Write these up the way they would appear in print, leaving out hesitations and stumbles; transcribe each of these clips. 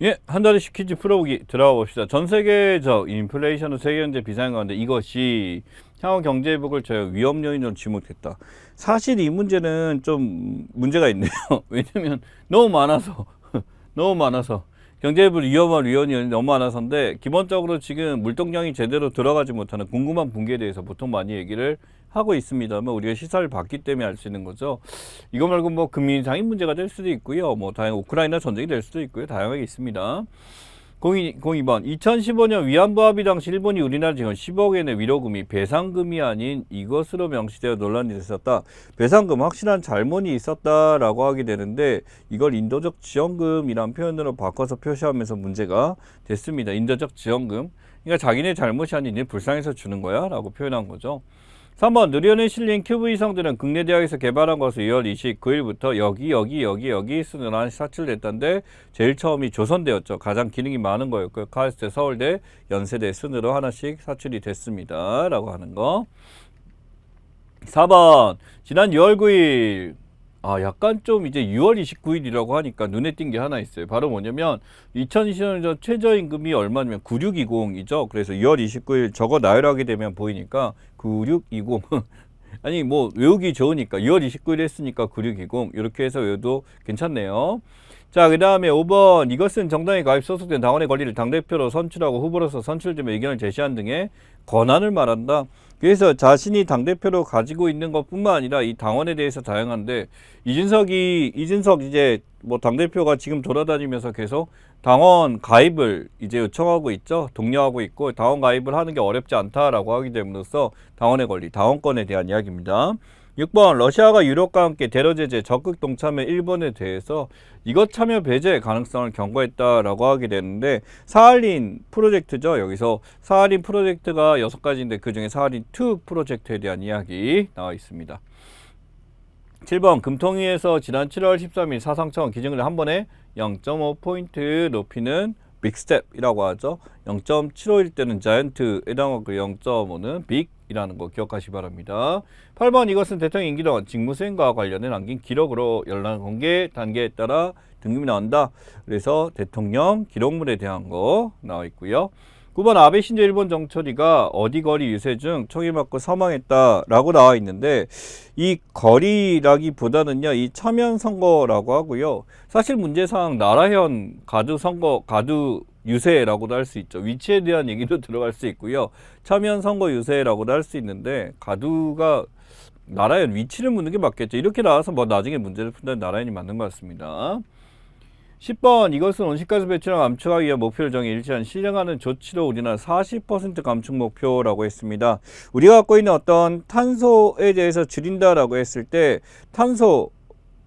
예, 한 달씩 퀴즈 풀어보기 들어가 봅시다. 전 세계적 인플레이션은 세계 경제 비상인 가운데 이것이 향후 경제 회복을 저희 위험 요인으로 지목했다. 사실 이 문제는 좀 문제가 있네요. 왜냐면 너무 많아서 너무 많아서 경제 회복 위험한 요인이 너무 많아서인데 기본적으로 지금 물동량이 제대로 들어가지 못하는 궁금한 붕괴에 대해서 보통 많이 얘기를 하고 있습니다만 우리가 시사를 봤기 때문에 알 수 있는 거죠. 이거 말고 뭐 금리상인 문제가 될 수도 있고요. 뭐 다양한 우크라이나 전쟁이 될 수도 있고요. 다양하게 있습니다. 02번 2015년 위안부 합의 당시 일본이 우리나라 지원 10억 엔의 위로금이 배상금이 아닌 이것으로 명시되어 논란이 됐었다. 배상금 확실한 잘못이 있었다라고 하게 되는데 이걸 인도적 지원금이란 표현으로 바꿔서 표시하면서 문제가 됐습니다. 인도적 지원금. 그러니까 자기네 잘못이 아닌 불쌍해서 주는 거야 라고 표현한 거죠. 3번 느련에 실린 큐브 위성들은 국내 대학에서 개발한 것으로 2월 29일부터 여기 순으로 하나씩 사출됐던데 제일 처음이 조선대였죠. 가장 기능이 많은 거였고요. 카이스트 서울대 연세대 순으로 하나씩 사출이 됐습니다. 라고 하는 거. 4번 지난 6월 9일 약간 좀 이제 6월 29일이라고 하니까 눈에 띈 게 하나 있어요. 바로 뭐냐면 2020년 최저임금이 얼마냐면 9620이죠. 그래서 6월 29일 저거 나열하게 되면 보이니까 9620 아니 뭐 외우기 좋으니까 6월 29일 했으니까 9620 이렇게 해서 외워도 괜찮네요. 자, 그 다음에 5번 이것은 정당에 가입 소속된 당원의 권리를 당대표로 선출하고 후보로서 선출되며 의견을 제시한 등의 권한을 말한다. 그래서 자신이 당대표로 가지고 있는 것뿐만 아니라 이 당원에 대해서 다양한데 이준석 이제 뭐 당대표가 지금 돌아다니면서 계속 당원 가입을 이제 요청하고 있죠. 독려하고 있고 당원 가입을 하는 게 어렵지 않다라고 하기 때문에서 당원의 권리, 당원권에 대한 이야기입니다. 6번 러시아가 유럽과 함께 대러 제재 적극 동참해 일본에 대해서 이것 참여 배제 가능성을 경고했다라고 하게 되는데 사할린 프로젝트죠. 여기서 사할린 프로젝트가 6가지인데 그중에 사할린2 프로젝트에 대한 이야기 나와 있습니다. 7번 금통위에서 지난 7월 13일 사상청원 기준을 한 번에 0.5포인트 높이는 빅스텝이라고 하죠. 0.75일 때는 자이언트 해당하고 0.5는 빅이라는 거 기억하시기 바랍니다. 8번 이것은 대통령 임기 동안 직무수행과 관련해 남긴 기록으로 연락 공개 단계에 따라 등급이 나온다. 그래서 대통령 기록물에 대한 거 나와 있고요. 9번 아베 신조 일본 정처리가 어디 거리 유세 중 총을 맞고 사망했다라고 나와 있는데 이 거리라기보다는요 이 차면 선거라고 하고요. 사실 문제상 나라현 가두 선거 가두 유세라고도 할 수 있죠. 위치에 대한 얘기도 들어갈 수 있고요. 차면 선거 유세라고도 할 수 있는데 가두가 나라현 위치를 묻는 게 맞겠죠. 이렇게 나와서 뭐 나중에 문제를 푼다는 나라현이 맞는 것 같습니다. 10번 이것은 온실가스 배출량 감축하기 위한 목표를 정해 일치한 실행하는 조치로 우리나라 40% 감축 목표라고 했습니다. 우리가 갖고 있는 어떤 탄소에 대해서 줄인다라고 했을 때 탄소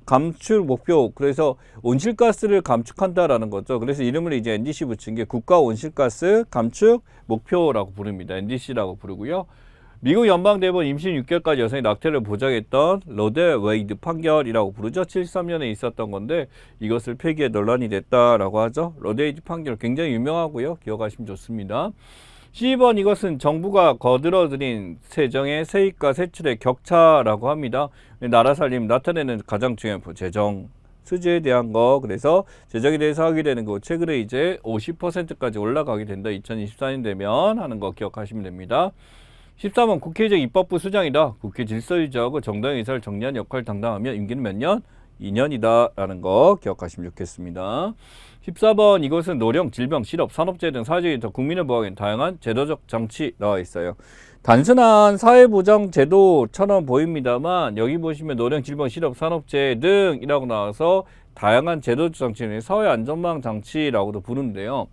감축 목표 그래서 온실가스를 감축한다라는 거죠. 그래서 이름을 이제 NDC 붙인 게 국가 온실가스 감축 목표라고 부릅니다. NDC라고 부르고요. 미국 연방대법원 임신 6개월까지 여성의 낙태를 보장했던 로데 웨이드 판결이라고 부르죠. 73년에 있었던 건데 이것을 폐기해 논란이 됐다라고 하죠. 로데 웨이드 판결 굉장히 유명하고요. 기억하시면 좋습니다. 12번 이것은 정부가 거들어들인 세정의 세입과 세출의 격차라고 합니다. 나라 살림 나타내는 가장 중요한 재정 수지에 대한 거 그래서 재정에 대해서 하게 되는 거 최근에 이제 50%까지 올라가게 된다. 2024년 되면 하는 거 기억하시면 됩니다. 13번 국회의장 입법부 수장이다. 국회 질서 유지하고 정당 의사를 정리하는 역할을 담당하며 임기는 몇 년? 2년이다 라는 거 기억하시면 좋겠습니다. 14번 이것은 노령, 질병, 실업, 산업재해 등 사회적인 국민을 보호하기 다양한 제도적 장치 나와 있어요. 단순한 사회보장 제도처럼 보입니다만 여기 보시면 노령, 질병, 실업, 산업재해 등이라고 나와서 다양한 제도적 장치는 사회안전망 장치라고도 부르는데요.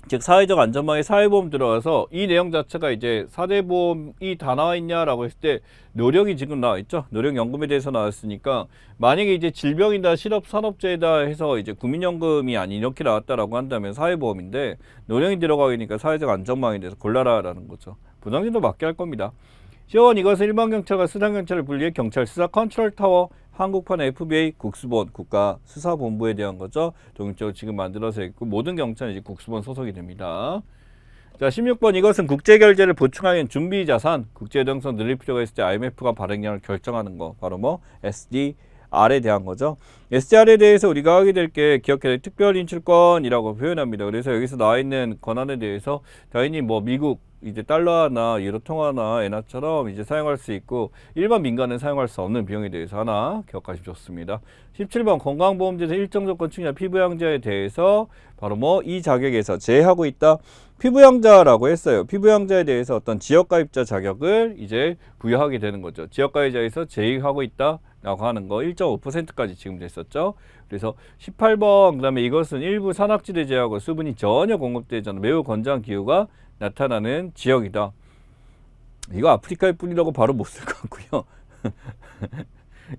즉 사회적 안전망에 사회보험 들어가서 이 내용 자체가 이제 4대 보험이 다 나와 있냐라고 했을 때 노령이 지금 나와 있죠. 노령연금에 대해서 나왔으니까 만약에 이제 질병이다 실업 산업재해다 해서 이제 국민연금이 아닌 이렇게 나왔다라고 한다면 사회보험인데 노령이 들어가니까 사회적 안전망에 대해서 골라라라는 거죠. 부담금도 맞게 할 겁니다. 시원 이것은 일반경찰과 수상경찰을 분리해 경찰 수사 컨트롤 타워 한국판 FBA 국수본 국가수사본부에 대한 거죠. 독립적으로 지금 만들어서 있고 모든 경찰은 이제 국수본 소속이 됩니다. 자 16번 이것은 국제결제를 보충하는 준비자산 국제유동성 늘릴 필요가 있을 때 IMF가 발행량을 결정하는 거 바로 뭐 SDR SGR에 대한 거죠. SGR에 대해서 우리가 하게 될 게 기억해야 될 특별 인출권이라고 표현합니다. 그래서 여기서 나와 있는 권한에 대해서 당연히 뭐 미국 이제 달러나 유로 통화나 엔화처럼 이제 사용할 수 있고 일반 민간은 사용할 수 없는 비용에 대해서 하나 기억하시면 좋습니다. 17번 건강보험제에서 일정 조건 충분한 피부양자에 대해서 바로 뭐 이 자격에서 제외하고 있다. 피부양자라고 했어요. 피부양자에 대해서 어떤 지역가입자 자격을 이제 부여하게 되는 거죠. 지역가입자에서 제외하고 있다 라고 하는 거 1.5%까지 지금 됐었죠. 그래서 18번 그다음에 이것은 일부 산악지대 제하고 수분이 전혀 공급되지 않는 매우 건조한 기후가 나타나는 지역이다. 이거 아프리카의 뿐이라고 바로 못 쓸 것 같고요.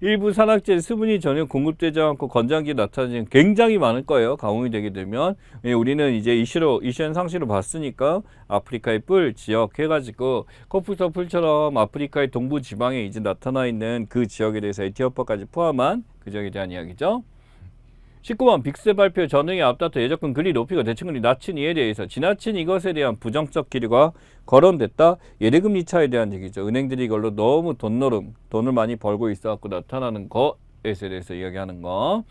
일부 산악지대 수분이 전혀 공급되지 않고 건조한 기후 나타나는 굉장히 많을 거예요. 가뭄이 되게 되면. 우리는 이제 이슈엔 상시로 봤으니까 아프리카의 뿔 지역 해가지고 코프서 풀처럼 아프리카의 동부 지방에 이제 나타나 있는 그 지역에 대해서 에티오피아까지 포함한 그 지역에 대한 이야기죠. 19번 빅스 발표 전응에 앞다퉈 예적금 금리 높이고 대출금리 낮춘 이에 대해서 지나친 이것에 대한 부정적 기류가 거론됐다. 예대금리 차에 대한 얘기죠. 은행들이 이걸로 너무 돈을 많이 벌고 있어갖고 나타나는 것에 대해서 이야기하는 거.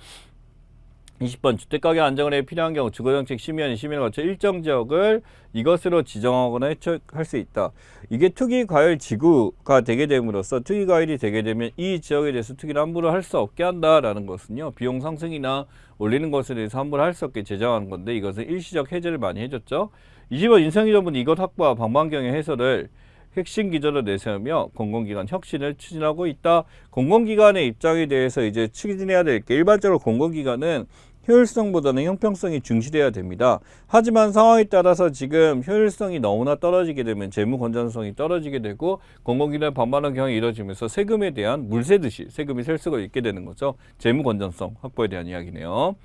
20번 주택가격 안정을 위해 필요한 경우 주거정책 심의원이 심의를 거쳐 일정 지역을 이것으로 지정하거나 해촉할 수 있다. 이게 투기과열 지구가 되게 됨으로써 투기과열이 되게 되면 이 지역에 대해서 투기를 함부로 할 수 없게 한다라는 것은요. 비용 상승이나 올리는 것에 대해서 함부로 할 수 없게 제정하는 건데 이것은 일시적 해제를 많이 해줬죠. 20번 인성기정부는 이것 확보와 방방경의 해설을 핵심 기조로 내세우며 공공기관 혁신을 추진하고 있다. 공공기관의 입장에 대해서 이제 추진해야 될 게 일반적으로 공공기관은 효율성보다는 형평성이 중시돼야 됩니다. 하지만 상황에 따라서 지금 효율성이 너무나 떨어지게 되면 재무 건전성이 떨어지게 되고 공공기관의 반반한 경향이 이루어지면서 세금에 대한 물 새듯이 세금이 셀 수가 있게 되는 거죠. 재무 건전성 확보에 대한 이야기네요.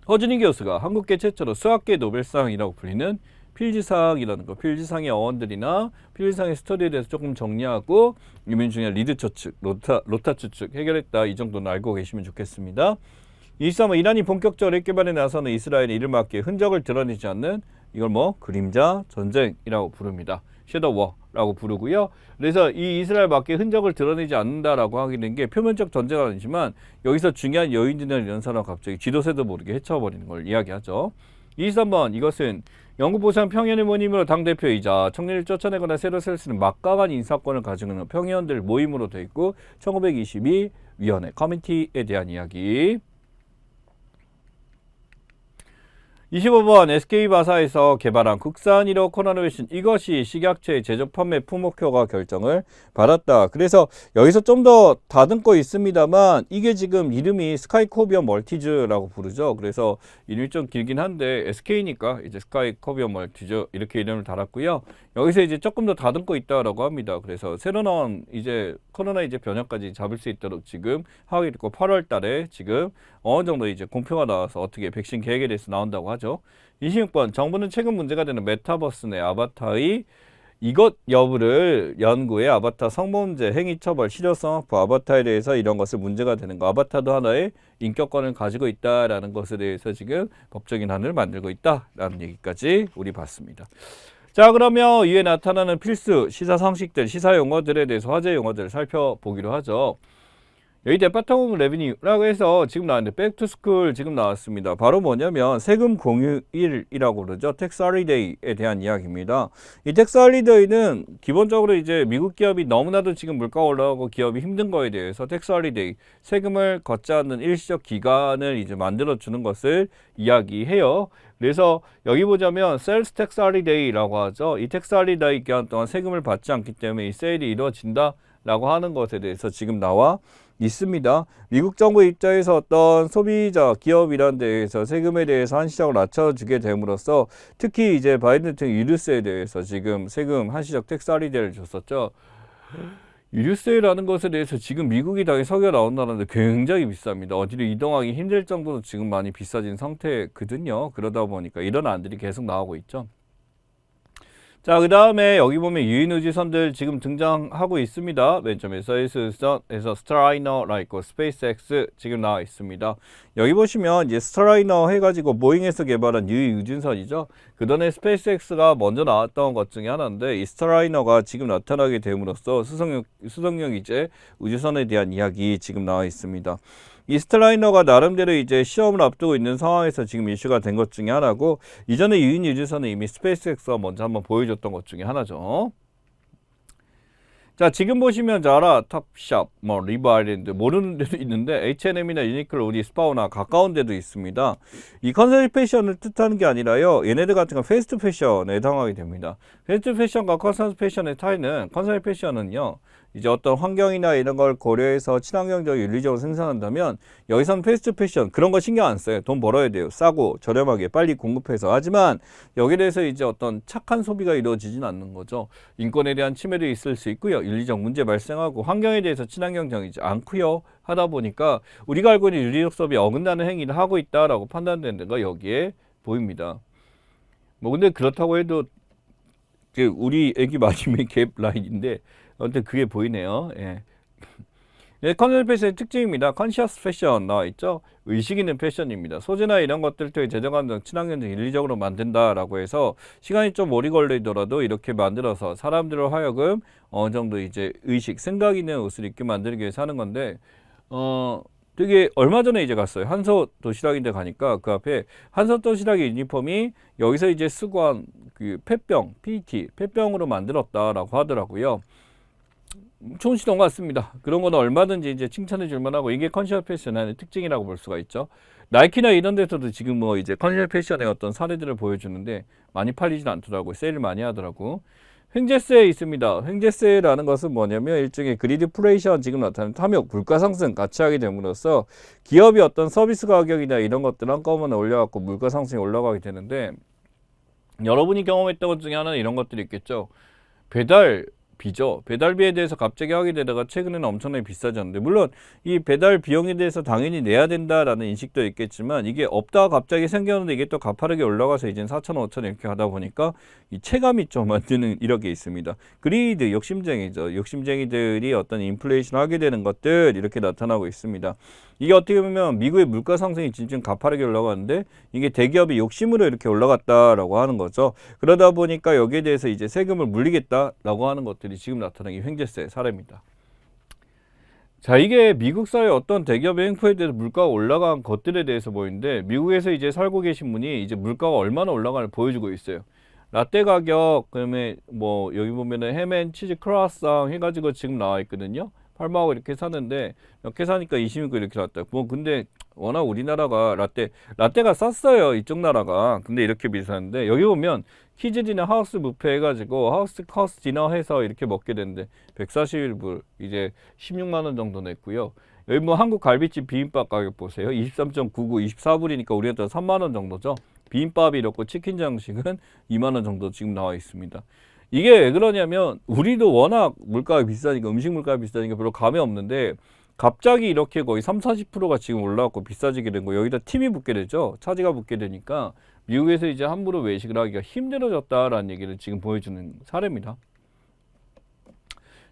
허준희 교수가 한국계 최초로 수학계 노벨상이라고 불리는 필지상이라는 거, 필지상의 어원들이나 필지상의 스터디에 대해서 조금 정리하고 유민중의 리드 추측, 로타 추측 해결했다. 이 정도는 알고 계시면 좋겠습니다. 23번 이란이 본격적으로 핵개발에 나서는 이스라엘의 이를 막기에 흔적을 드러내지 않는 이걸 뭐 그림자 전쟁이라고 부릅니다. 섀도워라고 부르고요. 그래서 이 이스라엘 밖에 흔적을 드러내지 않는다라고 하게 된 게 표면적 전쟁은 아니지만 여기서 중요한 여인들이나 이런 사람 갑자기 쥐도새도 모르게 해쳐버리는 걸 이야기하죠. 23번 이것은 영국 보상 평의원의 모임으로 당대표이자 청년을 쫓아내거나 새로 셀 수 있는 막강한 인사권을 가지고 있는 평의원들 모임으로 되어 있고 1922 위원회 커뮤니티에 대한 이야기. 25번 SK바사에서 개발한 국산 1호 코로나외신 이것이 식약처의 제조 판매 품목효과 결정을 받았다. 그래서 여기서 좀 더 다듬고 있습니다만 이게 지금 이름이 스카이코비언 멀티즈라고 부르죠. 그래서 이름이 좀 길긴 한데 SK니까 이제 스카이코비언 멀티즈 이렇게 이름을 달았고요. 여기서 이제 조금 더 다듬고 있다라고 합니다. 그래서 새로 나온 이제 코로나 이제 변형까지 잡을 수 있도록 지금 하고 있고 8월 달에 지금 어느 정도 이제 공표가 나와서 어떻게 백신 계획에 대해서 나온다고 하죠. 26번 정부는 최근 문제가 되는 메타버스 내 아바타의 이것 여부를 연구해 아바타 성범죄, 행위처벌, 실효성 확보, 아바타에 대해서 이런 것을 문제가 되는 거. 아바타도 하나의 인격권을 가지고 있다라는 것에 대해서 지금 법적인 한을 만들고 있다라는 얘기까지 우리 봤습니다. 자, 그러면 이에 나타나는 필수 시사 상식들, 시사 용어들에 대해서 화제 용어들을 살펴보기로 하죠. 여기 데파트먼트 레비뉴라고 해서 지금 나왔는데 백투스쿨 지금 나왔습니다. 바로 뭐냐면 세금 공휴일이라고 그러죠. 텍스 할리데이에 대한 이야기입니다. 이 텍스 할리데이는 기본적으로 이제 미국 기업이 너무나도 지금 물가가 올라가고 기업이 힘든 거에 대해서 텍스 할리데이 세금을 걷지 않는 일시적 기간을 이제 만들어 주는 것을 이야기해요. 그래서 여기 보자면 셀스 텍스 할리데이라고 하죠. 이 텍스 할리데이 기간 동안 세금을 받지 않기 때문에 이 세일이 이루어진다라고 하는 것에 대해서 지금 나와 있습니다. 미국 정부 입장에서 어떤 소비자, 기업 이런 데에서 세금에 대해서 한시적으로 낮춰주게 됨으로써 특히 이제 바이든 대통령 유류세에 대해서 지금 세금 한시적 텍스 할리데이를 줬었죠. 유류세라는 것에 대해서 지금 미국이 당연히 석유가 나온다는데 굉장히 비쌉니다. 어디로 이동하기 힘들 정도로 지금 많이 비싸진 상태거든요. 그러다 보니까 이런 안들이 계속 나오고 있죠. 자, 그 다음에 여기 보면 유인 우주선들 지금 등장하고 있습니다. 맨 처음에 서유수선에서 스타라이너라 있고 스페이스X 지금 나와 있습니다. 여기 보시면 이제 스타라이너 해가지고 보잉에서 개발한 유인 우주선이죠. 그 전에 스페이스X가 먼저 나왔던 것 중에 하나인데 이 스타라이너가 지금 나타나게 됨으로써 수송용 이제 우주선에 대한 이야기 지금 나와 있습니다. 이 스타라이너가 나름대로 이제 시험을 앞두고 있는 상황에서 지금 이슈가 된 것 중에 하나고, 이전에 유인 우주선은 이미 스페이스X가 먼저 한번 보여줬던 것 중에 하나죠. 자, 지금 보시면 자라, 탑샵, 뭐 리브아일랜드 모르는 데도 있는데 H&M이나 유니클로, 우리 스파우나 가까운 데도 있습니다. 이 컨셉 패션을 뜻하는 게 아니라요, 얘네들 같은 건 패스트 패션에 해당하게 됩니다. 패스트 패션과 컨셉 패션의 차이는, 컨셉 패션은요 이제 어떤 환경이나 이런 걸 고려해서 친환경적 윤리적으로 생산한다면, 여기서는 패스트 패션 그런 거 신경 안 써요. 돈 벌어야 돼요. 싸고 저렴하게 빨리 공급해서. 하지만 여기에 대해서 이제 어떤 착한 소비가 이루어지진 않는 거죠. 인권에 대한 침해도 있을 수 있고요, 윤리적 문제 발생하고, 환경에 대해서 친환경적이지 않고요 하다 보니까 우리가 알고 있는 윤리적 소비 어긋나는 행위를 하고 있다라고 판단되는 데가 여기에 보입니다. 뭐 근데 그렇다고 해도 우리 애기 맞으면 갭 라인인데 아무튼 그게 보이네요. 예. 네, 컨셉 패션의 특징입니다. 컨시어스 패션 나와 있죠. 의식 있는 패션입니다. 소재나 이런 것들 통해 재정감정, 친환경적, 윤리적으로 만든다라고 해서 시간이 좀 오래 걸리더라도 이렇게 만들어서 사람들을 하여금 어느 정도 이제 의식, 생각 있는 옷을 입게 만들기 위해서 하는 건데, 되게 얼마 전에 이제 갔어요. 한서 도시락인데 가니까 그 앞에 한서 도시락의 유니폼이 여기서 이제 수거한 그 폐병, PET, 폐병으로 만들었다라고 하더라고요. 좋은 시도인 것 같습니다. 그런 거는 얼마든지 이제 칭찬해 줄 만하고, 이게 컨셔 패션의 특징이라고 볼 수가 있죠. 나이키나 이런 데서도 지금 뭐 이제 컨셔 패션의 어떤 사례들을 보여주는데 많이 팔리진 않더라고요. 세일을 많이 하더라고. 횡재세 있습니다. 횡재세라는 것은 뭐냐면 일종의 그리드플레이션, 지금 나타나는 탐욕, 물가 상승 같이 하게 됨으로써 기업이 어떤 서비스 가격이나 이런 것들 한꺼번에 올려갖고 물가 상승이 올라가게 되는데, 여러분이 경험했던 것 중에 하나는 이런 것들이 있겠죠. 배달비죠. 배달비에 대해서 갑자기 하게 되다가 최근에는 엄청나게 비싸졌는데, 물론 이 배달 비용에 대해서 당연히 내야 된다라는 인식도 있겠지만, 이게 없다가 갑자기 생겼는데 이게 또 가파르게 올라가서 이제는 4,000원, 5,000원 이렇게 하다 보니까 이 체감이 좀 안 드는 이렇게 있습니다. 그리드, 욕심쟁이죠. 욕심쟁이들이 어떤 인플레이션 하게 되는 것들 이렇게 나타나고 있습니다. 이게 어떻게 보면 미국의 물가 상승이 지금 가파르게 올라가는데 이게 대기업의 욕심으로 이렇게 올라갔다라고 하는 거죠. 그러다 보니까 여기에 대해서 이제 세금을 물리겠다라고 하는 것들이 지금 나타나는 게 횡재세 사례입니다. 자, 이게 미국 사회 어떤 대기업의 행포에 대해서 물가가 올라간 것들에 대해서 보이는데, 미국에서 이제 살고 계신 분이 이제 물가가 얼마나 올라가는지 보여주고 있어요. 라떼 가격, 그다음에 뭐 여기 보면은 햄앤 치즈 크로아상 해가지고 지금 나와 있거든요. 8만원 이렇게 사는데 이렇게 사니까 26고 이렇게 나왔다. 뭐 근데 워낙 우리나라가 라떼가 쌌어요, 이쪽 나라가. 근데 이렇게 비쌌는데, 여기 보면 키즈 디너 하우스 뷔페 해가지고 하우스 커스 디너 해서 이렇게 먹게 되는데 141불, 이제 16만원 정도 냈고요. 여기 뭐 한국 갈비집 비빔밥 가격 보세요. 23.99, 24불이니까 우리한테 3만원 정도죠. 비빔밥이 이렇고 치킨 장식은 2만원 정도 지금 나와 있습니다. 이게 왜 그러냐면, 우리도 워낙 물가가 비싸니까, 음식 물가가 비싸니까 별로 감이 없는데, 갑자기 이렇게 거의 30-40%가 지금 올라왔고 비싸지게 된 거, 여기다 팀이 붙게 되죠. 차지가 붙게 되니까 미국에서 이제 함부로 외식을 하기가 힘들어졌다라는 얘기를 지금 보여주는 사례입니다.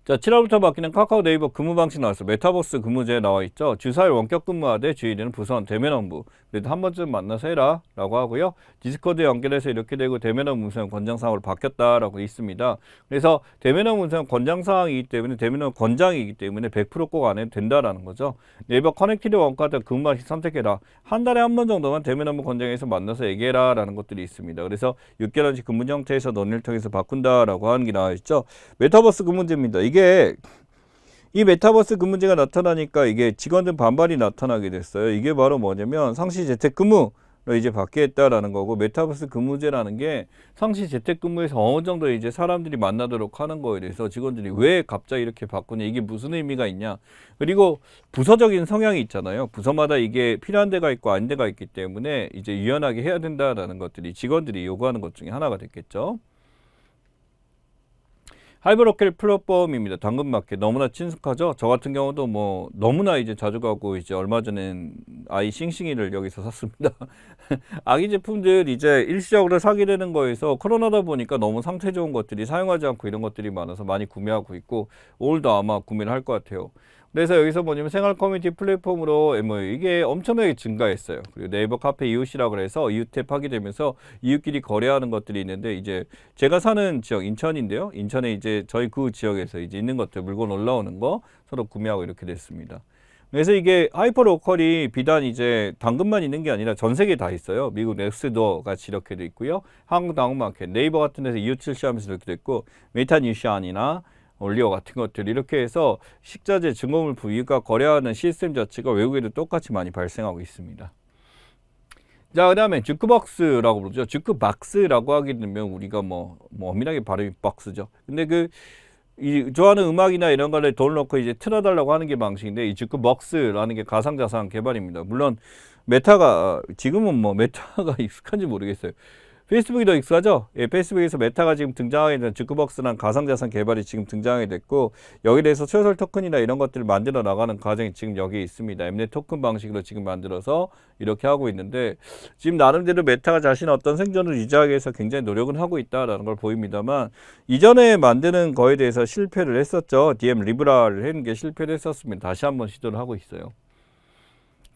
자, 7월부터 바뀌는 카카오 네이버 근무 방식 나왔어요. 메타버스 근무제 나와 있죠. 주 4일 원격 근무하되 주일에는 부선, 대면 업무. 그래도 한 번쯤 만나서 해라 라고 하고요. 디스코드 연결해서 이렇게 되고 대면 업무 운영 권장사항으로 바뀌었다라고 있습니다. 그래서 대면 업무 운영 권장사항이기 때문에, 대면 업무 권장이기 때문에 100% 꼭 안 해도 된다라는 거죠. 네이버 커넥티드 원카드 근무 방식 선택해라. 한 달에 한 번 정도만 대면 업무 권장에서 만나서 얘기해라 라는 것들이 있습니다. 그래서 6개월씩 근무 형태에서 논의를 통해서 바꾼다라고 하는 게 나와 있죠. 메타버스 근무제입니다. 이게 이 메타버스 근무제가 나타나니까 이게 직원들 반발이 나타나게 됐어요. 이게 바로 뭐냐면 상시 재택근무로 이제 바뀌었다라는 거고, 메타버스 근무제라는 게 상시 재택근무에서 어느 정도 이제 사람들이 만나도록 하는 거에 대해서 직원들이 왜 갑자기 이렇게 바꾸냐, 이게 무슨 의미가 있냐, 그리고 부서적인 성향이 있잖아요. 부서마다 이게 필요한 데가 있고 아닌 데가 있기 때문에 이제 유연하게 해야 된다라는 것들이 직원들이 요구하는 것 중에 하나가 됐겠죠. 하이브로켈 플랫폼입니다. 당근마켓 너무나 친숙하죠. 저 같은 경우도 뭐 너무나 이제 자주 가고 이제 얼마 전엔 아이 싱싱이를 여기서 샀습니다. 아기 제품들 이제 일시적으로 사게 되는 거에서 코로나다 보니까 너무 상태 좋은 것들이 사용하지 않고 이런 것들이 많아서 많이 구매하고 있고 오늘도 아마 구매를 할 것 같아요. 그래서 여기서 뭐냐면 생활 커뮤니티 플랫폼으로 뭐 이게 엄청나게 증가했어요. 그리고 네이버 카페 이웃이라고 해서 이웃 탭 하게 되면서 이웃끼리 거래하는 것들이 있는데 이제 제가 사는 지역 인천인데요. 인천에 이제 저희 그 지역에서 이제 있는 것들 물건 올라오는 거 서로 구매하고 이렇게 됐습니다. 그래서 이게 하이퍼로컬이 비단 이제 당근만 있는 게 아니라 전 세계에 다 있어요. 미국 넥스트도어 같이 이렇게 돼 있고요. 한국 당근마켓, 네이버 같은 데서 이웃 출시하면서 이렇게 됐고 메타뉴션이나 올리오 같은 것들 이렇게 해서 식자재, 증거물품 위가 거래하는 시스템 자체가 외국에도 똑같이 많이 발생하고 있습니다. 자, 그 다음에 주크박스라고 부르죠. 주크박스라고 하게 되면 우리가 뭐 엄밀하게 발음이 박스죠. 근데 좋아하는 음악이나 이런 거를 돈 넣고 이제 틀어달라고 하는 게 방식인데 이 주크박스라는 게 가상자산 개발입니다. 물론 메타가 지금은 뭐 메타가 익숙한지 모르겠어요. 페이스북이 더 익숙하죠? 예, 페이스북에서 메타가 지금 등장하게 된 주크박스란 가상자산 개발이 지금 등장하게 됐고 여기에 대해서 소셜 토큰이나 이런 것들을 만들어 나가는 과정이 지금 여기에 있습니다. 엠넷 토큰 방식으로 지금 만들어서 이렇게 하고 있는데 지금 나름대로 메타가 자신의 어떤 생존을 유지하기 위해서 굉장히 노력은 하고 있다라는 걸 보입니다만 이전에 만드는 거에 대해서 실패를 했었죠. DM 리브라를 하는 게 실패를 했었습니다. 다시 한번 시도를 하고 있어요.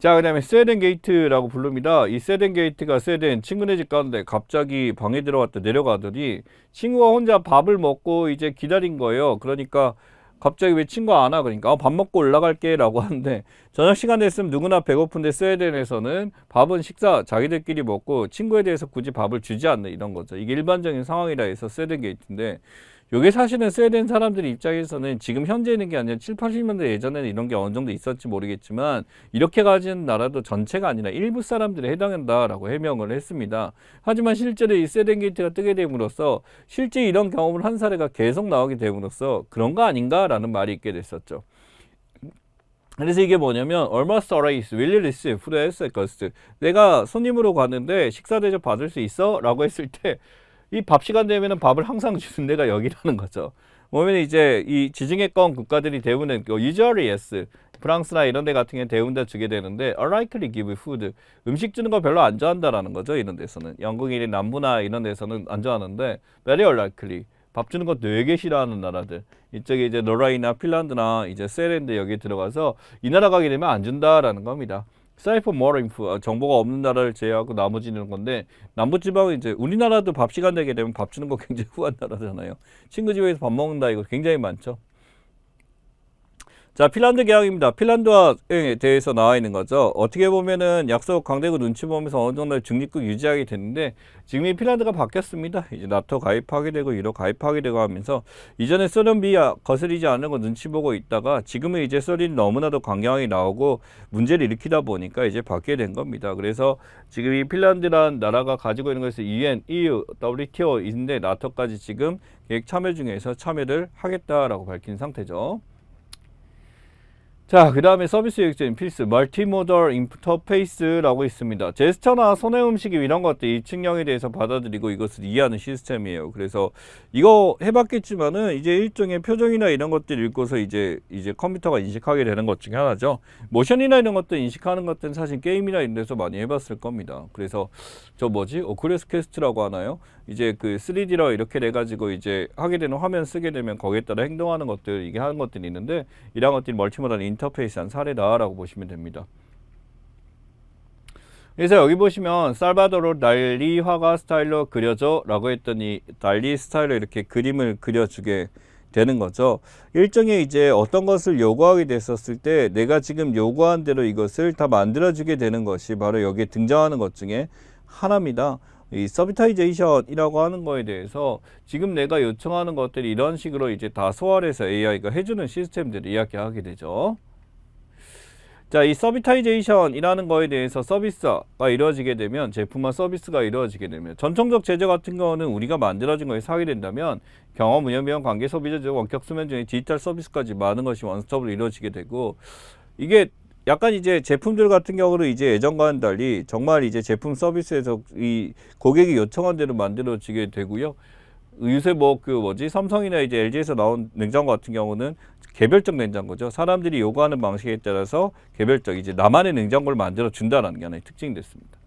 자, 그 다음에 스웨덴 게이트라고 부릅니다. 이 스웨덴 게이트가 스웨덴 친구네 집 가는데 갑자기 방에 들어갔다 내려가더니 친구가 혼자 밥을 먹고 이제 기다린 거예요. 그러니까 갑자기 왜 친구가 안 와? 그러니까 밥 먹고 올라갈게 라고 하는데 저녁 시간 됐으면 누구나 배고픈데 스웨덴에서는 밥은 식사 자기들끼리 먹고 친구에 대해서 굳이 밥을 주지 않는 이런 거죠. 이게 일반적인 상황이라 해서 스웨덴 게이트인데 요게 사실은 스웨덴 사람들 입장에서는 지금 현재 있는 게 아니라 7, 80년대 예전에는 이런 게 어느 정도 있었지 모르겠지만 이렇게 가진 나라도 전체가 아니라 일부 사람들에 해당한다라고 해명을 했습니다. 하지만 실제로 이 스웨덴 게이트가 뜨게 됨으로써 실제 이런 경험을 한 사례가 계속 나오게 됨으로써 그런 거 아닌가라는 말이 있게 됐었죠. 그래서 이게 뭐냐면 almost always will you receive food as a guest. 내가 손님으로 갔는데 식사 대접 받을 수 있어? 라고 했을 때 이 밥 시간 되면은 밥을 항상 주는 데가 여기라는 거죠. 보면 이제 이 지중해권 국가들이 대부분 usually yes, 프랑스나 이런 데 같은 경우는 대부분 다 주게 되는데 unlikely give food, 음식 주는 거 별로 안 좋아한다라는 거죠. 이런 데서는 영국이나 남부나 이런 데서는 안 좋아하는데 very unlikely, 밥 주는 거 되게 싫어하는 나라들, 이쪽에 이제 노르웨이나 핀란드나 이제 스웨덴도 여기 들어가서 이 나라 가게 되면 안 준다라는 겁니다. 사이퍼 머링프, 정보가 없는 나라를 제외하고 나머지는 건데 남부지방은 이제 우리나라도 밥 시간 되게 되면 밥 주는 거 굉장히 후한 나라잖아요. 친구 집에서 밥 먹는다 이거 굉장히 많죠. 자, 핀란드 계약입니다. 핀란드에 대해서 나와 있는 거죠. 어떻게 보면은 약속 강대국 눈치 보면서 어느 정도 중립국 유지하게 됐는데 지금 이 핀란드가 바뀌었습니다. 이제 나토 가입하게 되고 유로 가입하게 되고 하면서 이전에 소련비 거스리지 않는 거 눈치 보고 있다가 지금은 이제 소련이 너무나도 강경하게 나오고 문제를 일으키다 보니까 이제 바뀌게 된 겁니다. 그래서 지금 이 핀란드란 나라가 가지고 있는 것이 UN, EU, WTO인데 나토까지 지금 계획 참여 중에서 참여를 하겠다라고 밝힌 상태죠. 자, 그 다음에 서비스 UX인 필수 멀티모달 인터페이스라고 있습니다. 제스처나 손의 움직임 이런 것들 이 측량에 대해서 받아들이고 이것을 이해하는 시스템이에요. 그래서 이거 해봤겠지만은 이제 일종의 표정이나 이런 것들 읽고서 이제 컴퓨터가 인식하게 되는 것 중에 하나죠. 모션이나 이런 것들 인식하는 것들은 사실 게임이나 이런 데서 많이 해봤을 겁니다. 그래서 오큘러스 퀘스트라고 하나요? 이제 그 3D로 이렇게 돼가지고 이제 하게 되는 화면 쓰게 되면 거기에 따라 행동하는 것들 이게 하는 것들이 있는데 이런 것들이 멀티모달 인터페이스한 사례다라고 보시면 됩니다. 그래서 여기 보시면 살바도르 달리 화가 스타일로 그려줘 라고 했더니 달리 스타일로 이렇게 그림을 그려주게 되는 거죠. 일종의 이제 어떤 것을 요구하게 됐었을 때 내가 지금 요구한 대로 이것을 다 만들어주게 되는 것이 바로 여기에 등장하는 것 중에 하나입니다. 이 서비타이제이션이라고 하는 거에 대해서 지금 내가 요청하는 것들이 이런 식으로 이제 다 소화해서 AI가 해주는 시스템들을 이야기하게 되죠. 자, 이 서비타이제이션이라는 거에 대해서 서비스가 이루어지게 되면 제품과 서비스가 이루어지게 되면 전통적 제재 같은 거는 우리가 만들어진 거에 사게 된다면 경험, 운영, 비용, 관계, 소비자, 원격 수면 중에 디지털 서비스까지 많은 것이 원스톱으로 이루어지게 되고 이게 약간 이제 제품들 같은 경우는 이제 예전과는 달리 정말 이제 제품 서비스에서 이 고객이 요청한 대로 만들어지게 되고요. 요새 뭐 그 뭐지 삼성이나 이제 LG에서 나온 냉장고 같은 경우는 개별적 냉장고죠. 사람들이 요구하는 방식에 따라서 개별적 이제 나만의 냉장고를 만들어 준다라는 게 하나의 특징이 됐습니다.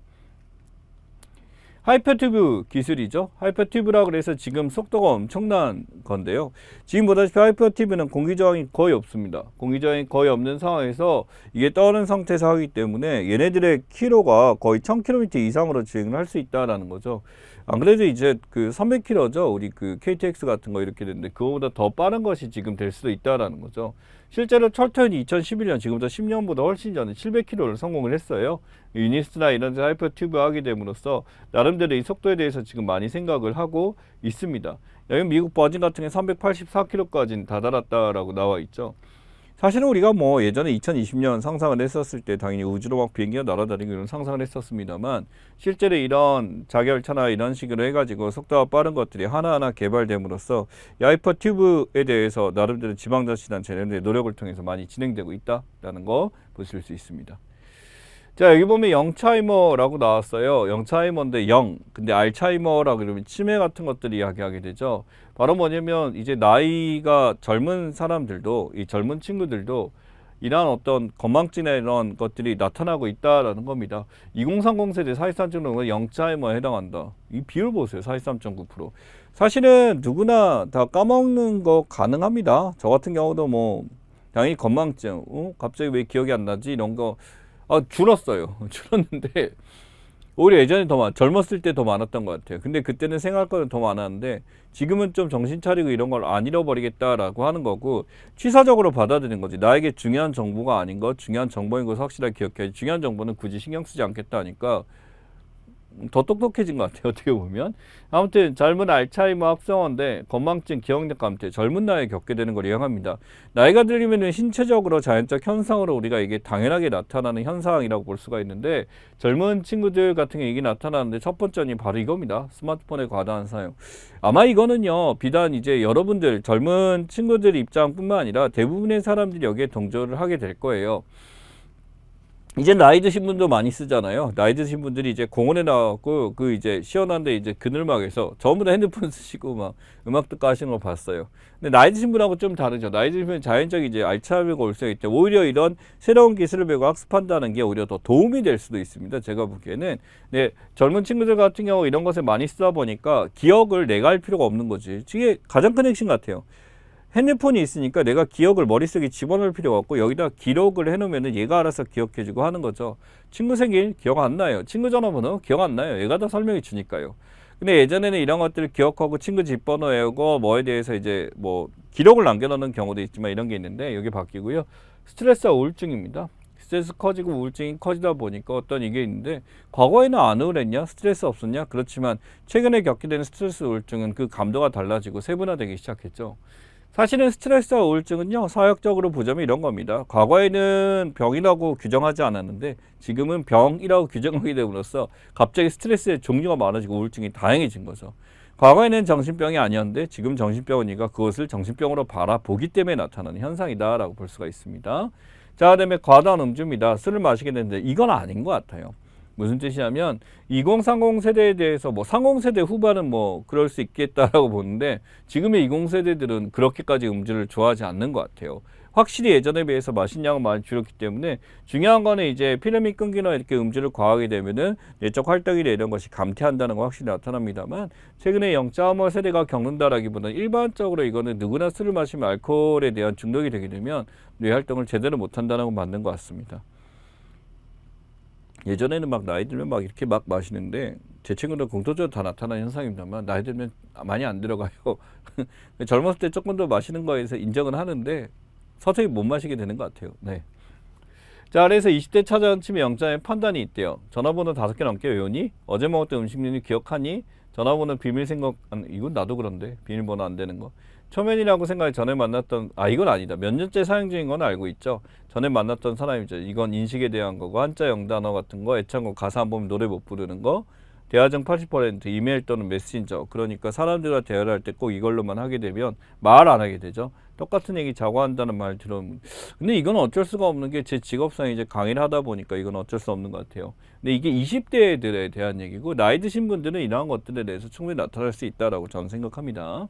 하이퍼튜브 기술이죠. 하이퍼튜브라 그래서 지금 속도가 엄청난 건데요. 지금 보다시피 하이퍼튜브는 공기 저항이 거의 없습니다. 공기 저항이 거의 없는 상황에서 이게 떠는 상태에서 하기 때문에 얘네들의 키로가 거의 1000km 이상으로 주행을 할 수 있다라는 거죠. 안 그래도 이제 그 300km죠. 우리 그 KTX 같은 거 이렇게 되는데 그거보다 더 빠른 것이 지금 될 수도 있다라는 거죠. 실제로 철터연이 2011년 지금부터 10년보다 훨씬 전에 700km를 성공을 했어요. 유니스나 이런 데 하이퍼튜브 하게 됨으로써 나름대로 이 속도에 대해서 지금 많이 생각을 하고 있습니다. 여기 미국 버진 같은 게 384km까지 다다랐다라고 나와 있죠. 사실은 우리가 뭐 예전에 2020년 상상을 했었을 때 당연히 우주로 막 비행기가 날아다니고 이런 상상을 했었습니다만 실제로 이런 자결차나 이런 식으로 해가지고 속도가 빠른 것들이 하나하나 개발됨으로써 하이퍼튜브에 대해서 나름대로 지방자치단 쟤네들의 노력을 통해서 많이 진행되고 있다라는 거 보실 수 있습니다. 자, 여기 보면 영차이머라고 나왔어요. 영차이머인데 근데 알츠하이머라 그러면 치매 같은 것들을 이야기하게 되죠. 바로 뭐냐면 이제 나이가 젊은 사람들도 이 젊은 친구들도 이러한 어떤 건망증이나 이런 것들이 나타나고 있다라는 겁니다. 2030 세대 43.9%가 영차이머에 해당한다. 이 비율 보세요. 43.9%. 사실은 누구나 다 까먹는 거 가능합니다. 저 같은 경우도 뭐 당연히 건망증, 갑자기 왜 기억이 안 나지 이런 거 줄었어요. 줄었는데 오히려 예전에 젊었을 때 더 많았던 것 같아요. 근데 그때는 생각할 거는 더 많았는데 지금은 좀 정신 차리고 이런 걸 안 잃어버리겠다라고 하는 거고 취사적으로 받아들이는 거지. 나에게 중요한 정보가 아닌 것, 중요한 정보인 것을 확실하게 기억해야지. 중요한 정보는 굳이 신경 쓰지 않겠다 하니까 더 똑똑해진 것 같아요. 어떻게 보면. 아무튼 젊은 알츠하이머 합성어인데 건망증, 기억력 감퇴, 젊은 나이에 겪게 되는 걸 예상합니다. 나이가 들면 신체적으로 자연적 현상으로 우리가 이게 당연하게 나타나는 현상이라고 볼 수가 있는데 젊은 친구들 같은 게 이게 나타나는데 첫 번째는 바로 이겁니다. 스마트폰의 과다한 사용. 아마 이거는요 비단 이제 여러분들 젊은 친구들 입장뿐만 아니라 대부분의 사람들이 여기에 동조를 하게 될 거예요. 이제 나이 드신 분도 많이 쓰잖아요. 나이 드신 분들이 이제 공원에 나가고 그 이제 시원한데 이제 그늘막에서 전부 다 핸드폰 쓰시고 막 음악 듣고 하시는 걸 봤어요. 근데 나이 드신 분하고 좀 다르죠. 나이 드신 분은 자연적인 이제 알츠하이머가 올 수 있대. 오히려 이런 새로운 기술을 배우고 학습한다는 게 오히려 더 도움이 될 수도 있습니다. 제가 보기에는. 네, 젊은 친구들 같은 경우 이런 것을 많이 쓰다 보니까 기억을 내가 할 필요가 없는 거지. 이게 가장 큰 핵심 같아요. 핸드폰이 있으니까 내가 기억을 머릿속에 집어넣을 필요가 없고 여기다 기록을 해놓으면 얘가 알아서 기억해주고 하는 거죠. 친구 생일 기억 안 나요. 친구 전화번호 기억 안 나요. 얘가 다 설명해 주니까요. 근데 예전에는 이런 것들을 기억하고 친구 집번호 외우고 뭐에 대해서 이제 뭐 기록을 남겨놓는 경우도 있지만 이런 게 있는데 여기 바뀌고요. 스트레스와 우울증입니다. 스트레스 커지고 우울증이 커지다 보니까 어떤 이게 있는데 과거에는 안 우울했냐? 스트레스 없었냐? 그렇지만 최근에 겪게 되는 스트레스 우울증은 그 감도가 달라지고 세분화되기 시작했죠. 사실은 스트레스와 우울증은요 사역적으로 보자면 이런 겁니다. 과거에는 병이라고 규정하지 않았는데 지금은 병이라고 규정하게 됨으로써 갑자기 스트레스의 종류가 많아지고 우울증이 다양해진 거죠. 과거에는 정신병이 아니었는데 지금 정신병이니까 그것을 정신병으로 바라보기 때문에 나타나는 현상이다라고 볼 수가 있습니다. 자, 그다음에 과다한 음주입니다. 술을 마시게 되는데 이건 아닌 것 같아요. 무슨 뜻이냐면 2030 세대에 대해서 뭐 30세대 후반은 뭐 그럴 수 있겠다라고 보는데 지금의 20세대들은 그렇게까지 음주를 좋아하지 않는 것 같아요. 확실히 예전에 비해서 마신 양은 많이 줄었기 때문에 중요한 거는 이제 피라미드 끊기나 이렇게 음주를 과하게 되면은 내적 활동이나 이런 것이 감퇴한다는 거 확실히 나타납니다만 최근에 0.5 세대가 겪는다라기보다는 일반적으로 이거는 누구나 술을 마시면 알코올에 대한 중독이 되게 되면 뇌 활동을 제대로 못한다는 건 맞는 것 같습니다. 예전에는 막 나이 들면 막 이렇게 막 마시는데 제 친구들 공통적으로 다 나타나는 현상입니다만 나이 들면 많이 안 들어가요. 젊었을 때 조금 더 마시는 거에서 인정은 하는데 서서히 못 마시게 되는 것 같아요. 네. 자, 그래서 20대 찾아온 치매 영장의 판단이 있대요. 전화번호 5개 넘게 외우니? 어제 먹었던 음식 메뉴 기억하니? 전화번호 비밀 생각, 이건 나도 그런데 비밀번호 안 되는 거. 초면이라고 생각해 전에 만났던 이건 아니다. 몇 년째 사용 중인 건 알고 있죠. 전에 만났던 사람이죠. 이건 인식에 대한 거고 한자 영단어 같은 거 애창곡 가사 안 보면 노래 못 부르는 거 대화 중 80% 이메일 또는 메신저. 그러니까 사람들과 대화를 할 때 꼭 이걸로만 하게 되면 말 안 하게 되죠. 똑같은 얘기 자고 한다는 말 들으면, 근데 이건 어쩔 수가 없는 게 제 직업상 이제 강의를 하다 보니까 이건 어쩔 수 없는 것 같아요. 근데 이게 20대들에 대한 얘기고, 나이 드신 분들은 이러한 것들에 대해서 충분히 나타날 수 있다라고 저는 생각합니다.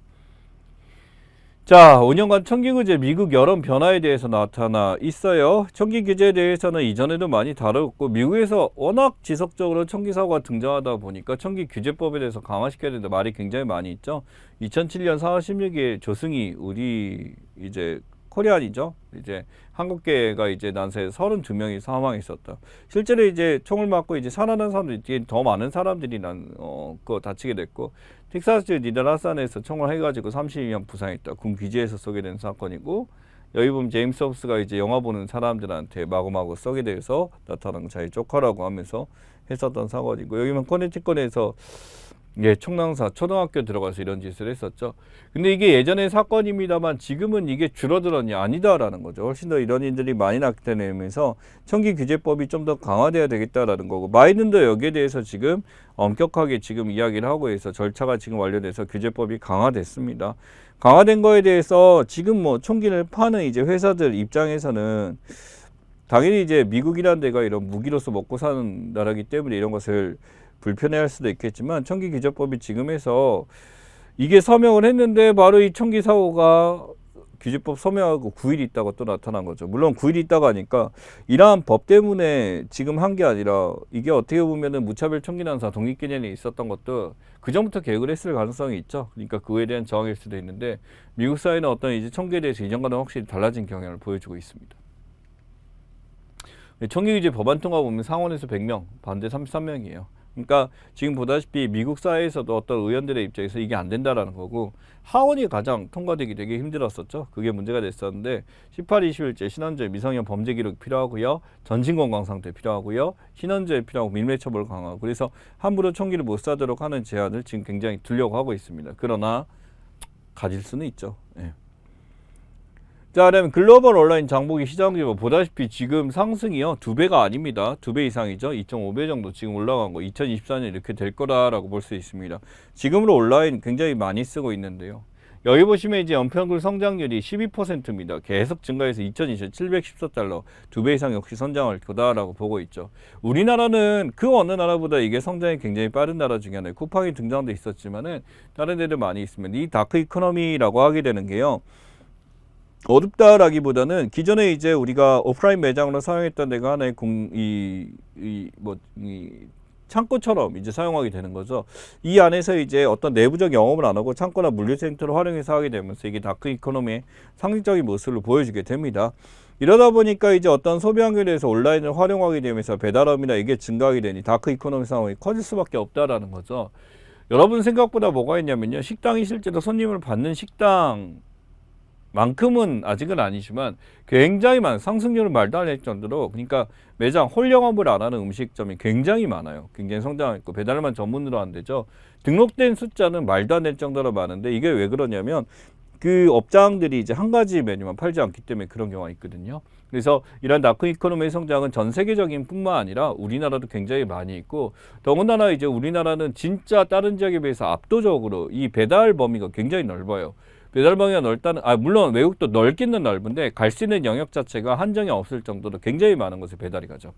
자, 5년간 청기 규제 미국 여론 변화에 대해서 나타나 있어요. 청기 규제에 대해서는 이전에도 많이 다뤘고, 미국에서 워낙 지속적으로 청기 사고가 등장하다 보니까 청기 규제법에 대해서 강화시켜야 된다 말이 굉장히 많이 있죠. 2007년 4월 16일 조승희 우리 이제 코리안이죠. 이제 한국계가 이제 난세 32명이 사망했었다. 실제로 이제 총을 맞고 이제 살아난 사람들이 더 많은 사람들이 그거 다치게 됐고, 텍사스 니달라산에서 총을 해가지고 32명 부상했다. 군 기지에서 쏘게 된 사건이고, 여기 보면 제임스 홉스가 이제 영화 보는 사람들한테 마구마구 쏘게 돼서 나타난 자기 조카라고 하면서 했었던 사건이고, 여기 보면 커네티컷에서 예, 총랑사 초등학교 들어가서 이런 짓을 했었죠. 근데 이게 예전의 사건입니다만 지금은 이게 줄어들었냐? 아니다라는 거죠. 훨씬 더 이런 일들이 많이 나타내면서 청기 규제법이 좀 더 강화돼야 되겠다라는 거고, 바이든도 여기에 대해서 지금 엄격하게 지금 이야기를 하고 해서 절차가 지금 완료돼서 규제법이 강화됐습니다. 강화된 거에 대해서 지금 뭐 총기를 파는 이제 회사들 입장에서는 당연히 이제 미국이라는 데가 이런 무기로서 먹고 사는 나라기 때문에 이런 것을 불편해할 수도 있겠지만, 청기 규제법이 지금 해서 이게 서명을 했는데 바로 이 청기 사고가 규제법 서명하고 9일 있다가 또 나타난 거죠. 물론 9일 있다가 하니까 이러한 법 때문에 지금 한 게 아니라, 이게 어떻게 보면은 무차별 청기 난사 독립기념이 있었던 것도 그 전부터 계획을 했을 가능성이 있죠. 그러니까 그거에 대한 저항일 수도 있는데, 미국 사회는 어떤 이제 청기에 대해서 이전과는 확실히 달라진 경향을 보여주고 있습니다. 청기 규제 법안 통과 보면 상원에서 100명, 반대 33명이에요. 그러니까 지금 보다시피 미국 사회에서도 어떤 의원들의 입장에서 이게 안 된다라는 거고, 하원이 가장 통과되기 되게 힘들었었죠. 그게 문제가 됐었는데, 18, 20일째 신원제 미성년 범죄 기록 필요하고요, 전신 건강 상태 필요하고요, 신원제 필요하고, 밀매 처벌 강화. 그래서 함부로 총기를 못 사도록 하는 제한을 지금 굉장히 두려고 하고 있습니다. 그러나 가질 수는 있죠. 예. 자, 그다음에 글로벌 온라인 장보기 시장 규모 보다시피 지금 상승이요 2배가 아닙니다. 2배 이상이죠. 2.5배 정도 지금 올라간 거, 2024년 이렇게 될 거라고 볼 수 있습니다. 지금으로 온라인 굉장히 많이 쓰고 있는데요. 여기 보시면 이제 연평균 성장률이 12%입니다. 계속 증가해서 2020년 714달러, 2배 이상 역시 성장할 거다라고 보고 있죠. 우리나라는 그 어느 나라보다 이게 성장이 굉장히 빠른 나라 중에 하나예요. 쿠팡이 등장도 있었지만은 다른 데도 많이 있습니다. 이 다크 이코노미라고 하게 되는 게요, 어둡다라기보다는 기존에 이제 우리가 오프라인 매장으로 사용했던 데가 하나의 창고처럼 이제 사용하게 되는 거죠. 이 안에서 이제 어떤 내부적 영업을 안 하고 창고나 물류센터를 활용해서 하게 되면서 이게 다크 이코노미의 상징적인 모습을 보여주게 됩니다. 이러다 보니까 이제 어떤 소비 환경에 대해서 온라인을 활용하게 되면서 배달업이나 이게 증가하게 되니 다크 이코노미 상황이 커질 수밖에 없다라는 거죠. 여러분 생각보다 뭐가 있냐면요, 식당이 실제로 손님을 받는 식당 만큼은 아직은 아니지만 굉장히 많은, 상승률은 말도 안 할 정도로, 그러니까 매장 홀 영업을 안 하는 음식점이 굉장히 많아요. 굉장히 성장했고, 배달만 전문으로 한 데죠. 등록된 숫자는 말도 안 될 정도로 많은데, 이게 왜 그러냐면 그 업장들이 이제 한 가지 메뉴만 팔지 않기 때문에 그런 경우가 있거든요. 그래서 이런 다크 이코노미의 성장은 전 세계적인 뿐만 아니라 우리나라도 굉장히 많이 있고, 더군다나 이제 우리나라는 진짜 다른 지역에 비해서 압도적으로 이 배달 범위가 굉장히 넓어요. 배달 범위가 넓다는, 물론 외국도 넓기는 넓은데 갈 수 있는 영역 자체가 한정이 없을 정도로 굉장히 많은 곳에 배달이 가죠.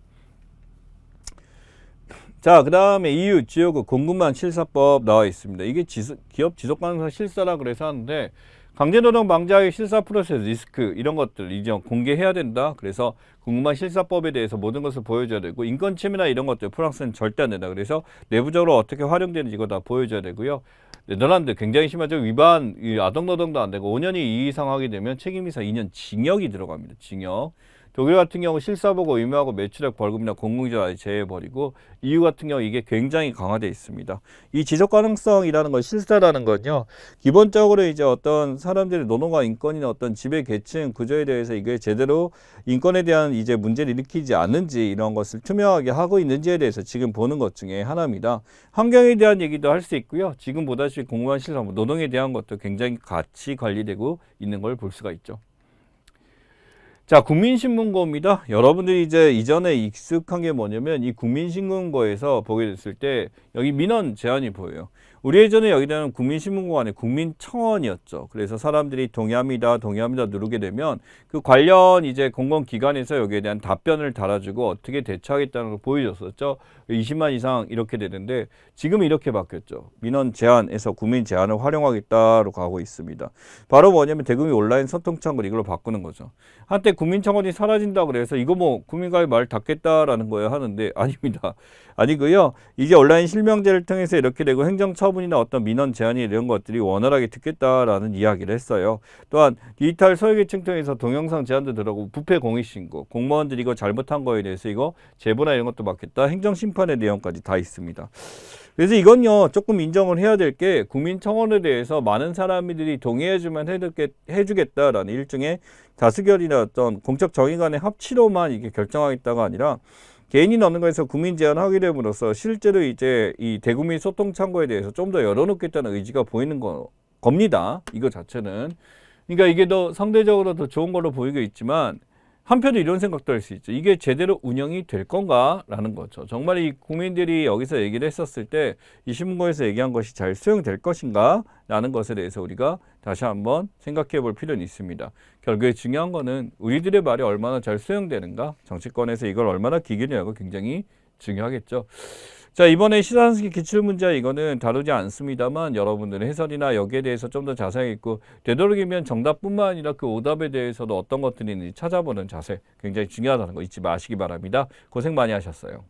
자, 그 다음에 EU 지역구 공급망 실사법 나와 있습니다. 이게 기업 지속 가능성 실사라 그래서 하는데, 강제노동 방지하기 실사 프로세스 리스크 이런 것들 이제 공개해야 된다. 그래서 공급망 실사법에 대해서 모든 것을 보여줘야 되고, 인권 침해나 이런 것들 프랑스는 절대 안 된다. 그래서 내부적으로 어떻게 활용되는지 이거 다 보여줘야 되고요. 네덜란드 굉장히 심하죠. 위반, 아동 노동도 안 되고 5년이 이상 하게 되면 책임이사 2년 징역이 들어갑니다. 징역. 독일 같은 경우 실사보고 의무하고 매출액 벌금이나 공공지원 제외해버리고, EU 같은 경우 이게 굉장히 강화되어 있습니다. 이 지속가능성이라는 건, 실사라는 건요, 기본적으로 이제 어떤 사람들의 노동과 인권이나 어떤 지배 계층 구조에 대해서 이게 제대로 인권에 대한 이제 문제를 일으키지 않는지, 이런 것을 투명하게 하고 있는지에 대해서 지금 보는 것 중에 하나입니다. 환경에 대한 얘기도 할 수 있고요. 지금 보다시피 공무원 실사, 노동에 대한 것도 굉장히 같이 관리되고 있는 걸 볼 수가 있죠. 자, 국민신문고입니다. 여러분들이 이제 이전에 익숙한 게 뭐냐면 이 국민신문고에서 보게 됐을 때 여기 민원 제한이 보여요. 우리 예전에 여기는 국민신문고가 아니라 국민청원이었죠. 그래서 사람들이 동의합니다, 동의합니다 누르게 되면 그 관련 이제 공공기관에서 여기에 대한 답변을 달아주고 어떻게 대처하겠다는 걸 보여줬었죠. 20만 이상 이렇게 되는데 지금 이렇게 바뀌었죠. 민원 제한에서 국민 제한을 활용하겠다로 가고 있습니다. 바로 뭐냐면 대국민 온라인 소통창구를 이걸로 바꾸는 거죠. 한때 국민청원이 사라진다 그래서 이거 뭐 국민과의 말 닫겠다라는 거예요 하는데 아닙니다. 아니고요. 이제 온라인 실명제를 통해서 이렇게 되고 행정처분이나 어떤 민원 제한이 이런 것들이 원활하게 듣겠다라는 이야기를 했어요. 또한 디지털 소외계층 통해서 동영상 제한도 들어가고 부패 공익신고, 공무원들이 이거 잘못한 거에 대해서 이거 제보나 이런 것도 받겠다. 행정심판의 내용까지 다 있습니다. 그래서 이건요 조금 인정을 해야 될 게 국민청원에 대해서 많은 사람들이 동의해주면 해주겠다라는 일종의 다수결이나 어떤 공적 정의 간의 합치로만 이게 결정하겠다가 아니라 개인이 넣는 거에서 국민 제안 하게 됨으로써 실제로 이제 이 대국민 소통 창구에 대해서 좀 더 열어놓겠다는 의지가 보이는 겁니다. 이거 자체는. 그러니까 이게 더 상대적으로 더 좋은 걸로 보이고 있지만 한편으로 이런 생각도 할 수 있죠. 이게 제대로 운영이 될 건가라는 거죠. 정말 이 국민들이 여기서 얘기를 했었을 때 이 신문고에서 얘기한 것이 잘 수용될 것인가 라는 것에 대해서 우리가 다시 한번 생각해 볼 필요는 있습니다. 결국에 중요한 거는 우리들의 말이 얼마나 잘 수용되는가, 정치권에서 이걸 얼마나 기기냐가 굉장히 중요하겠죠. 자, 이번에 시사상식 기출문제 이거는 다루지 않습니다만 여러분들의 해설이나 여기에 대해서 좀 더 자세히 있고 되도록이면 정답뿐만 아니라 그 오답에 대해서도 어떤 것들이 있는지 찾아보는 자세 굉장히 중요하다는 거 잊지 마시기 바랍니다. 고생 많이 하셨어요.